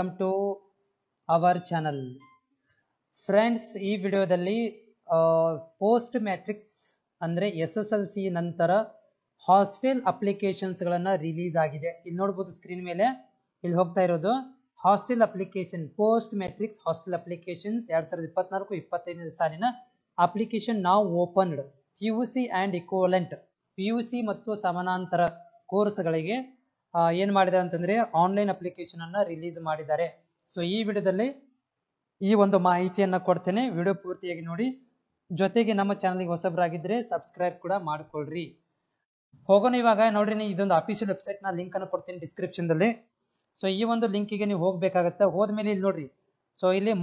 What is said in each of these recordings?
Welcome to our channel friends. ಈ ವಿಡಿಯೋದಲ್ಲಿ post matrics ಅಂದರೆ SSLC ನಂತರ ಹಾಸ್ಟೆಲ್ ಅಪ್ಲಿಕೇಶನ್ಸ್ಗಳನ್ನು ರಿಲೀಸ್ ಆಗಿದೆ. ಇಲ್ಲಿ ನೋಡ್ಬೋದು ಸ್ಕ್ರೀನ್ ಮೇಲೆ ಇಲ್ಲಿ ಹೋಗ್ತಾ ಇರೋದು hostel application, post matrics hostel applications 2024-25 ಸಾಲಿನ ಅಪ್ಲಿಕೇಶನ್ ನಾವು opened PUC and equivalent PUC ಮತ್ತು ಸಮಾನಾಂತರ ಕೋರ್ಸ್ಗಳಿಗೆ ಏನು ಮಾಡಿದ್ದಾರೆ ಅಂತಂದರೆ ಆನ್ಲೈನ್ ಅಪ್ಲಿಕೇಶನ್ ಅನ್ನು ರಿಲೀಸ್ ಮಾಡಿದ್ದಾರೆ. ಸೊ ಈ ವಿಡಿಯೋದಲ್ಲಿ ಈ ಒಂದು ಮಾಹಿತಿಯನ್ನು ಕೊಡ್ತೇನೆ, ವಿಡಿಯೋ ಪೂರ್ತಿಯಾಗಿ ನೋಡಿ. ಜೊತೆಗೆ ನಮ್ಮ ಚಾನಲ್ಗೆ ಹೊಸಬರಾಗಿದ್ದರೆ ಸಬ್ಸ್ಕ್ರೈಬ್ ಕೂಡ ಮಾಡಿಕೊಳ್ಳ್ರಿ. ಹೋಗೋಣ ಇವಾಗ. ನೋಡ್ರಿ, ಇದೊಂದು ಅಫಿಷಿಯಲ್ ವೆಬ್ಸೈಟ್ನ ಲಿಂಕನ್ನು ಕೊಡ್ತೀನಿ ಡಿಸ್ಕ್ರಿಪ್ಷನ್ದಲ್ಲಿ. ಸೊ ಈ ಒಂದು ಲಿಂಕಿಗೆ ನೀವು ಹೋಗಬೇಕಾಗತ್ತೆ. ಹೋದ್ಮೇಲೆ ಇಲ್ಲಿ ನೋಡ್ರಿ, ಸೊ ಇಲ್ಲಿ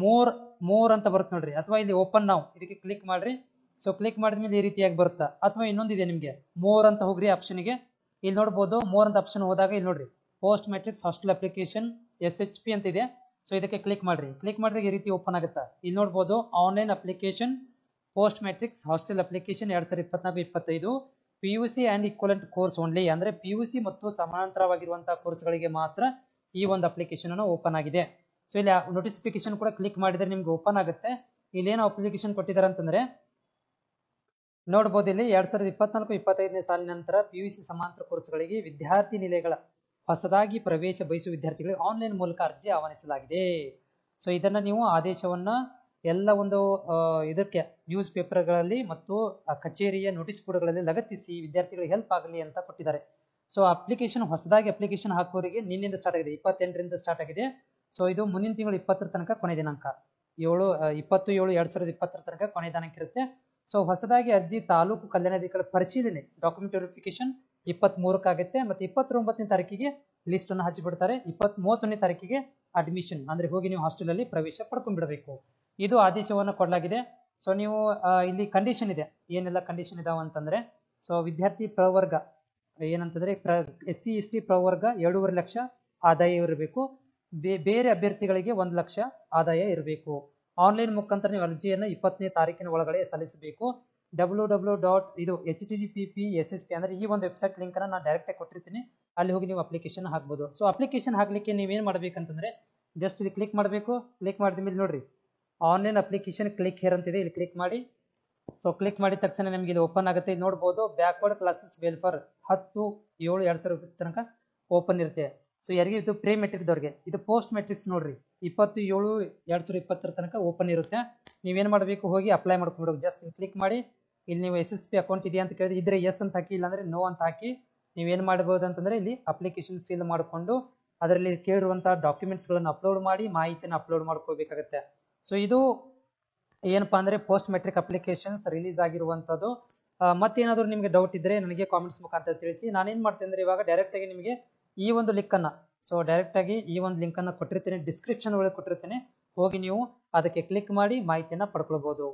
ಮೋರ್ ಅಂತ ಬರುತ್ತೆ ನೋಡ್ರಿ, ಅಥವಾ ಇಲ್ಲಿ ಓಪನ್ ನಾವು ಇದಕ್ಕೆ ಕ್ಲಿಕ್ ಮಾಡ್ರಿ. ಸೊ ಕ್ಲಿಕ್ ಮಾಡಿದ್ಮೇಲೆ ಈ ರೀತಿಯಾಗಿ ಬರುತ್ತಾ, ಅಥವಾ ಇನ್ನೊಂದಿದೆ ನಿಮಗೆ ಮೋರ್ ಅಂತ ಹೋಗ್ರಿ ಆಪ್ಷನ್ಗೆ. ಇಲ್ಲಿ ನೋಡ್ಬೋದು ಮೋರ್ ಅಂತ ಆಪ್ಷನ್ ಹೋದಾಗ ಇಲ್ಲಿ ನೋಡ್ರಿ post matrics hostel application SHP ಅಂತ ಇದೆ. ಸೊ ಇದಕ್ಕೆ ಕ್ಲಿಕ್ ಮಾಡ್ರಿ. ಕ್ಲಿಕ್ ಮಾಡಿದಾಗ ಈ ರೀತಿ ಓಪನ್ ಆಗುತ್ತಾ. ಇಲ್ಲಿ ನೋಡ್ಬೋದು online application post matrics hostel application 2024-25 PUC and equivalent course only, ಅಂದರೆ PUC ಮತ್ತು ಸಮಾನಾಂತರವಾಗಿರುವಂತಹ ಕೋರ್ಸ್ಗಳಿಗೆ ಮಾತ್ರ ಈ ಒಂದು ಅಪ್ಲಿಕೇಶನ್ ಅನ್ನು ಓಪನ್ ಆಗಿದೆ. ಸೊ ಇಲ್ಲಿ ನೋಟಿಫಿಕೇಶನ್ ಕೂಡ ಕ್ಲಿಕ್ ಮಾಡಿದರೆ ನಿಮ್ಗೆ ಓಪನ್ ಆಗುತ್ತೆ. ಇಲ್ಲಿ ಏನು ಅಪ್ಲಿಕೇಶನ್ ಕೊಟ್ಟಿದ್ದಾರೆ ಅಂತಂದ್ರೆ ನೋಡ್ಬೋದು, ಇಲ್ಲಿ 2024-25 ಸಾಲಿನ ನಂತರ PUC ಸಮಾಂತರ ಕೋರ್ಸ್ಗಳಿಗೆ ವಿದ್ಯಾರ್ಥಿ ನಿಲಯಗಳ ಹೊಸದಾಗಿ ಪ್ರವೇಶ ಬಯಸುವ ವಿದ್ಯಾರ್ಥಿಗಳಿಗೆ ಆನ್ಲೈನ್ ಮೂಲಕ ಅರ್ಜಿ ಆಹ್ವಾನಿಸಲಾಗಿದೆ. ಸೊ ಇದನ್ನ ನೀವು ಆದೇಶವನ್ನ ಎಲ್ಲ ಒಂದು ಇದಕ್ಕೆ ನ್ಯೂಸ್ ಪೇಪರ್ಗಳಲ್ಲಿ ಮತ್ತು ಕಚೇರಿಯ ನೋಟಿಸ್ ಬೋರ್ಡ್ಗಳಲ್ಲಿ ಲಗತ್ತಿಸಿ ವಿದ್ಯಾರ್ಥಿಗಳಿಗೆ ಹೆಲ್ಪ್ ಆಗಲಿ ಅಂತ ಕೊಟ್ಟಿದ್ದಾರೆ. ಸೊ ಅಪ್ಲಿಕೇಶನ್ ಹೊಸದಾಗಿ ಅಪ್ಲಿಕೇಶನ್ ಹಾಕೋರಿಗೆ ನಿನ್ನಿಂದ ಸ್ಟಾರ್ಟ್ ಆಗಿದೆ, 28ರಿಂದ ಸ್ಟಾರ್ಟ್ ಆಗಿದೆ. ಸೊ ಇದು ಮುಂದಿನ ತಿಂಗಳು 20 ತನಕ ಕೊನೆ ದಿನಾಂಕ, 7/20/2020 ತನಕ ಕೊನೆ ದಿನಾಂಕ ಇರುತ್ತೆ. ಸೊ ಹೊಸದಾಗಿ ಅರ್ಜಿ ತಾಲೂಕು ಕಲ್ಯಾಣಾಧಿಕಾರಿ ಪರಿಶೀಲನೆ ಡಾಕ್ಯುಮೆಂಟ್ ವೆರಿಫಿಕೇಶನ್ 23ಕ್ಕೆ ಆಗುತ್ತೆ. ಮತ್ತು 29ನೇ ತಾರೀಕಿಗೆ ಲಿಸ್ಟ್ ಅನ್ನು ಹಚ್ಚಿಬಿಡ್ತಾರೆ. 31ನೇ ತಾರೀಕಿಗೆ ಅಡ್ಮಿಷನ್, ಅಂದ್ರೆ ಹೋಗಿ ನೀವು ಹಾಸ್ಟೆಲ್ ಅಲ್ಲಿ ಪ್ರವೇಶ ಪಡ್ಕೊಂಡ್ಬಿಡಬೇಕು. ಇದು ಆದೇಶವನ್ನು ಕೊಡಲಾಗಿದೆ. ಸೊ ನೀವು ಇಲ್ಲಿ ಕಂಡೀಷನ್ ಇದೆ, ಏನೆಲ್ಲ ಕಂಡೀಷನ್ ಇದಾವ ಅಂತಂದ್ರೆ, ಸೊ ವಿದ್ಯಾರ್ಥಿ ಪ್ರವರ್ಗ ಏನಂತಂದ್ರೆ SC ST ಪ್ರವರ್ಗ 2.5 ಲಕ್ಷ ಆದಾಯ ಇರಬೇಕು. ಬೇರೆ ಅಭ್ಯರ್ಥಿಗಳಿಗೆ 1 ಲಕ್ಷ ಆದಾಯ ಇರಬೇಕು. ಆನ್ಲೈನ್ ಮುಖಾಂತರ ನೀವು ಅರ್ಜಿಯನ್ನು 20ನೇ ತಾರೀಕಿನ ಒಳಗಡೆ ಸಲ್ಲಿಸಬೇಕು. ಇದು http://SHP ಅಂದ್ರೆ ಈ ಒಂದು ವೆಬ್ಸೈಟ್ ಲಿಂಕ್ ಅನ್ನು ನಾನು ಡೈರೆಕ್ಟ್ ಆಗಿ ಕೊಟ್ಟಿರ್ತೀನಿ, ಅಲ್ಲಿ ಹೋಗಿ ನೀವು ಅಪ್ಲಿಕೇಶನ್ ಹಾಕ್ಬೋದು. ಸೊ ಅಪ್ಲಿಕೇಶನ್ ಹಾಕ್ಲಿಕ್ಕೆ ನೀವೇನು ಮಾಡ್ಬೇಕಂತಂದ್ರೆ ಜಸ್ಟ್ ಇಲ್ಲಿ ಕ್ಲಿಕ್ ಮಾಡಬೇಕು. ಕ್ಲಿಕ್ ಮಾಡಿದ ಮೇಲೆ ನೋಡ್ರಿ ಆನ್ಲೈನ್ ಅಪ್ಲಿಕೇಶನ್ ಕ್ಲಿಕ್ ಹೇರ್ ಅಂತಿದೆ, ಇಲ್ಲಿ ಕ್ಲಿಕ್ ಮಾಡಿ. ಸೊ ಕ್ಲಿಕ್ ಮಾಡಿದ ತಕ್ಷಣ ನಿಮಗೆ ಇದು ಓಪನ್ ಆಗುತ್ತೆ. ಇದು ನೋಡ್ಬೋದು ಬ್ಯಾಕ್ವರ್ಡ್ ಕ್ಲಾಸಸ್ ವೆಲ್ಫೇರ್ 10/7/2020 ತನಕ ಓಪನ್ ಇರುತ್ತೆ. ಸೊ ಯಾರಿಗೆ ಇದು ಪ್ರೀ ಮೆಟ್ರಿಕ್ದವ್ರಿಗೆ, ಇದು ಪೋಸ್ಟ್ ಮೆಟ್ರಿಕ್ಸ್ ನೋಡ್ರಿ 27/2020 ತನಕ ಓಪನ್ ಇರುತ್ತೆ. ನೀವೇನು ಮಾಡಬೇಕು, ಹೋಗಿ ಅಪ್ಲೈ ಮಾಡ್ಕೊಂಡ್ಬಿಡ್ಬೇಕು. ಜಸ್ಟ್ ಕ್ಲಿಕ್ ಮಾಡಿ. ಇಲ್ಲಿ ನೀವು SSP ಅಕೌಂಟ್ ಇದೆಯಾ ಅಂತ ಕೇಳಿದ್ರೆ ಇದ್ರೆ ಎಸ್ ಅಂತ ಹಾಕಿ, ಇಲ್ಲಾಂದ್ರೆ ನೋ ಅಂತ ಹಾಕಿ ನೀವೇನು ಮಾಡ್ಬೋದು ಅಂತಂದ್ರೆ ಇಲ್ಲಿ ಅಪ್ಲಿಕೇಶನ್ ಫಿಲ್ ಮಾಡಿಕೊಂಡು ಅದರಲ್ಲಿ ಕೇಳಿರುವಂತಹ ಡಾಕ್ಯುಮೆಂಟ್ಸ್ಗಳನ್ನು ಅಪ್ಲೋಡ್ ಮಾಡಿ ಮಾಹಿತಿಯನ್ನು ಅಪ್ಲೋಡ್ ಮಾಡ್ಕೋಬೇಕಾಗತ್ತೆ. ಸೊ ಇದು ಏನಪ್ಪಾ ಅಂದ್ರೆ ಪೋಸ್ಟ್ ಮೆಟ್ರಿಕ್ ಅಪ್ಲಿಕೇಶನ್ಸ್ ರಿಲೀಸ್ ಆಗಿರುವಂಥದ್ದು. ಮತ್ತೇನಾದರೂ ನಿಮಗೆ ಡೌಟ್ ಇದ್ರೆ ನನಗೆ ಕಾಮೆಂಟ್ಸ್ ಮುಖಾಂತರ ತಿಳಿಸಿ. ನಾನೇನು ಮಾಡ್ತೇನೆ ಅಂದ್ರೆ ಇವಾಗ ಡೈರೆಕ್ಟ್ ಆಗಿ ನಿಮಗೆ ಈ ಒಂದು ಲಿಂಕ್ ಅನ್ನ, ಸೊ ಡೈರೆಕ್ಟ್ ಆಗಿ ಈ ಒಂದು ಲಿಂಕ್ ಅನ್ನು ಕೊಟ್ಟಿರ್ತೇನೆ, ಡಿಸ್ಕ್ರಿಪ್ಷನ್ ಒಳಗೆ ಕೊಟ್ಟಿರ್ತೇನೆ. ಹೋಗಿ ನೀವು ಅದಕ್ಕೆ ಕ್ಲಿಕ್ ಮಾಡಿ ಮಾಹಿತಿಯನ್ನ ಪಡ್ಕೊಳ್ಬಹುದು.